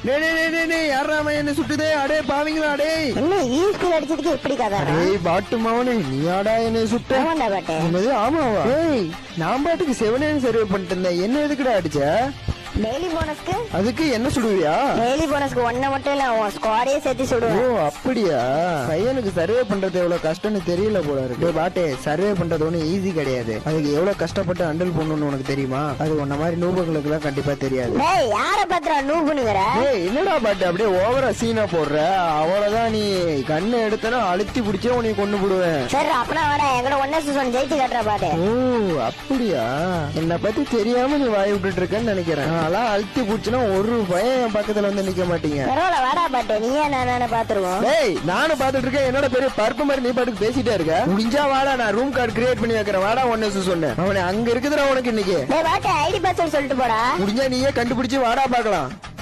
யாரா என்ன சுட்டுதே? அடே பாவீங்களா? அடே என்ன ஈஸ்கூல் அடிச்சதுக்கு எப்படி கதை? ஏய் பாட்டு மாவனே, நீயாடா என்ன சுட்ட? ஆமாண்டா பாட்டு. என்னது ஆமாவா? ஏய் நான் பாட்டுக்கு செவனேன்னு சர்வே பண்ணிட்டு இருந்தேன், என்ன எதுக்குடா அடிச்ச? டெய்லி போனஸ்க்கு அதுக்கு என்ன சுடுவியா? டெய்லி போனஸ்க்கு ஒன்ன மட்டும் இல்ல உன் ஸ்குவாடே சேர்த்து ஓ சுடுவேன். அப்படியா? பையனுக்கு சர்வே பண்றது எவ்வளவு கஷ்டம்னு தெரியல போல இருக்கு. பாட்டே சர்வே பண்றது ஒண்ணு ஈஸி கிடையாது. அதுக்கு எவ்வளவு கஷ்டப்பட்டு ஹேண்டில் பண்ணணும்னு உனக்கு தெரியுமா? அது உன்ன மாதிரி நூபுகளுக்கு எல்லாம் கண்டிப்பா தெரியாது. டேய் யார பத்திரா நூபுனுங்கற? ஏய் என்னடா பாட்டு அப்படியே ஓவரா சீனா போடுற? அவ்வளவுதான், நீ கண்ணை எடுத்தனா அழுத்தி பிடிச்சே உன்னை கொண்டு போடுவேன். சரி அப்பனா வாடா எங்கட ஒன்ன சீசன் ஜெயிச்சு கட்டற பாட்டு. ஓ அப்படியா? என்ன பத்தி தெரியாம நீ வாய் விட்டுட்டு இருக்கன்னு நினைக்கிறேன். நான்லாம் அழுத்தி பிடிச்சுனா ஒரு பையன் என் பக்கத்துல வந்து நிக்க மாட்டீங்க. பரவாயில்ல வாடா பாட்டு, நீயே நானே பாத்துருவோம். டேய் நானும் பாத்துட்டு இருக்கேன், என்னோட பெரிய பருப்பு மாதிரி நீ பாட்டுக்கு பேசிட்டே இருக்க. முடிஞ்சா வாடா, நான் ரூம் கார்டு கிரியேட் பண்ணி வைக்கிறேன். வாடா ஒன்னு சொன்னேன். அவனை அங்க இருக்குதுடா உனக்கு இன்னைக்கு. டேய் பாட்டு ஐடி பாஸ்வேர்ட் சொல்லிட்டு போடா. முடிஞ்சா நீயே கண்டுபிடிச்சு வாடா பாக்கலாம்.